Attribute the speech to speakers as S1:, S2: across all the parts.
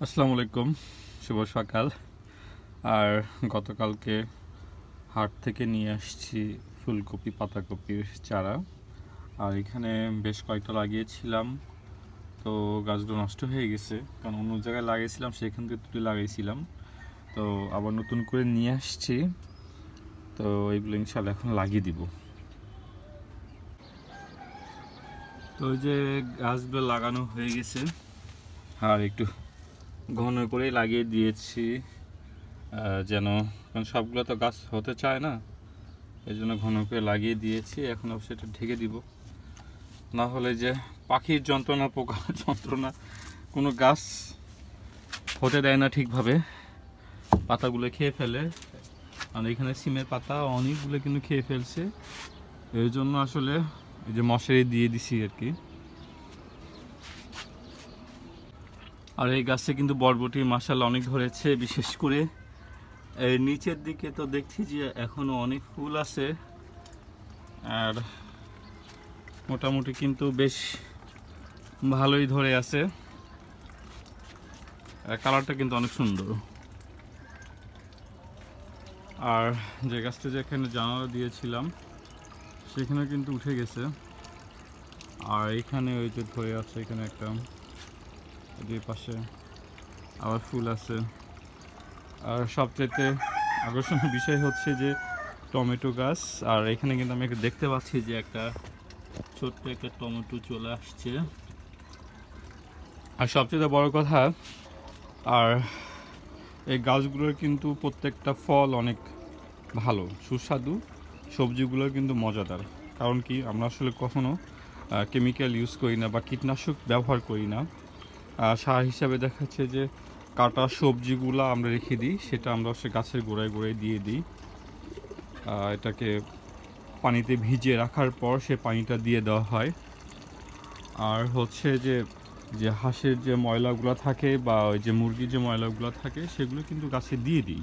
S1: আসসালামু আলাইকুম, শুভ সকাল। আর গতকালকে হাট থেকে নিয়ে আসছি ফুলকপি পাতাকপির চারা। আর এখানে বেশ কয়েকটা লাগিয়েছিলাম, তো গাছগুলো নষ্ট হয়ে গেছে, কারণ অন্য জায়গায় লাগিয়েছিলাম সেখান থেকে তুলে লাগাইছিলাম। তো আবার নতুন করে নিয়ে আসছি, তো এইগুলো ইনশাল্লাহ এখন লাগিয়ে দিব। তো ওই যে গাছগুলো লাগানো হয়ে গেছে, আর একটু ঘন করে লাগিয়ে দিয়েছি যেন, কারণ সবগুলো তো গাছ হতে চায় না, এই জন্য ঘন করে লাগিয়ে দিয়েছি। এখন অবশ্যই এটা ঢেকে দিব, না হলে যে পাখির যন্ত্রণা, পোকার যন্ত্রণা, কোনো গাছ হতে দেয় না ঠিকভাবে, পাতাগুলো খেয়ে ফেলে। আর এখানে সিমের পাতা অনেকগুলো কিন্তু খেয়ে ফেলছে, এই জন্য আসলে এই যে মশারি দিয়ে দিছি আর কি। আর এই গাছে কিন্তু বরবটি মাশাআল্লাহ অনেক ধরেছে, বিশেষ করে এর নিচের দিকে তো দেখছি যে এখনো অনেক ফুল আছে, আর মোটামুটি কিন্তু বেশ ভালোই ধরে আছে। কালারটা কিন্তু অনেক সুন্দর। আর যে গাছটা যেখানে জানালা দিয়েছিলাম সেখানে কিন্তু উঠে গেছে। আর এখানে ওই যে ধরে আছে, এখানে একটা, দুই পাশে আবার ফুল আছে। আর সবচেয়ে আকর্ষণীয় বিষয় হচ্ছে যে টমেটো গাছ। আর এখানে কিন্তু আমি দেখতে পাচ্ছি যে একটা ছোট্ট একটা টমেটো চলে আসছে। আর সবচেয়ে বড় কথা, আর এই গাছগুলোর কিন্তু প্রত্যেকটা ফল অনেক ভালো, সুস্বাদু, সবজিগুলো কিন্তু মজাদার। কারণ কি, আমরা আসলে কখনো কেমিক্যাল ইউজ করি না বা কীটনাশক ব্যবহার করি না। সার হিসাবে দেখাচ্ছে যে কাটা সবজিগুলো আমরা রেখে দিই, সেটা আমরা সে গাছের গোড়ায় গোড়ায় দিয়ে দিই। এটাকে পানিতে ভিজিয়ে রাখার পর সে পানিটা দিয়ে দেওয়া হয়। আর হচ্ছে যে যে হাঁসের যে ময়লাগুলো থাকে বা ওই যে মুরগির যে ময়লাগুলো থাকে সেগুলো কিন্তু গাছে দিয়ে দিই।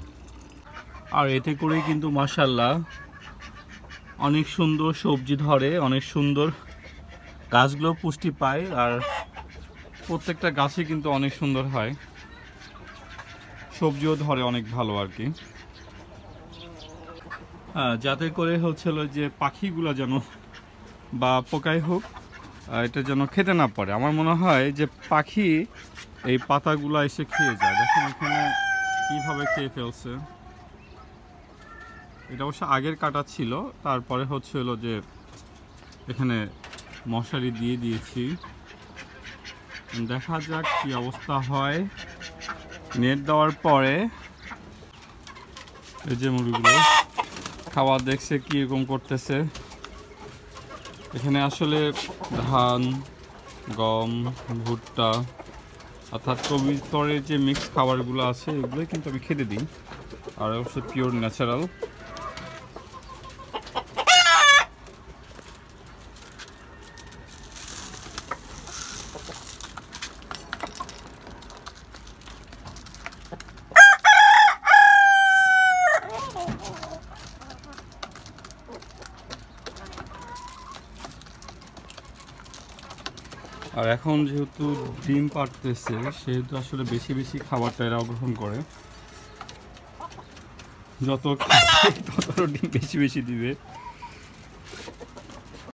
S1: আর এতে করেই কিন্তু মাশাআল্লাহ অনেক সুন্দর সবজি ধরে, অনেক সুন্দর গাছগুলো পুষ্টি পায়। আর প্রত্যেকটা গাছে কিন্তু অনেক সুন্দর হয়, সবজিও ধরে অনেক ভালো আর কি। যাতে করে হচ্ছিল যে পাখিগুলো যেন বা পোকাই হোক, এটা যেন খেতে না পারে। আমার মনে হয় যে পাখি এই পাতাগুলো এসে খেয়ে যায়। দেখেন এখানে কীভাবে খেয়ে ফেলছে। এটা অবশ্য আগের কাটা ছিল, তারপরে হচ্ছিল যে এখানে মশারি দিয়ে দিয়েছি। দেখা যাক কি অবস্থা হয় নেট দেওয়ার পরে। এই যে মুরগিগুলো খাবার দেখছে কীরকম করতেছে। এখানে আসলে ধান, গম, ভুট্টা, অর্থাৎ কবিতরের যে মিক্স খাবারগুলো আছে এগুলোই কিন্তু আমি খেতে দিই, আর অবশ্য পিওর ন্যাচারাল। আর এখন যেহেতু ডিম পাড়তেছে সেহেতু আসলে বেশি বেশি খাবারটা এরা গ্রহণ করে, যত তত ডিম বেশি বেশি দিবে।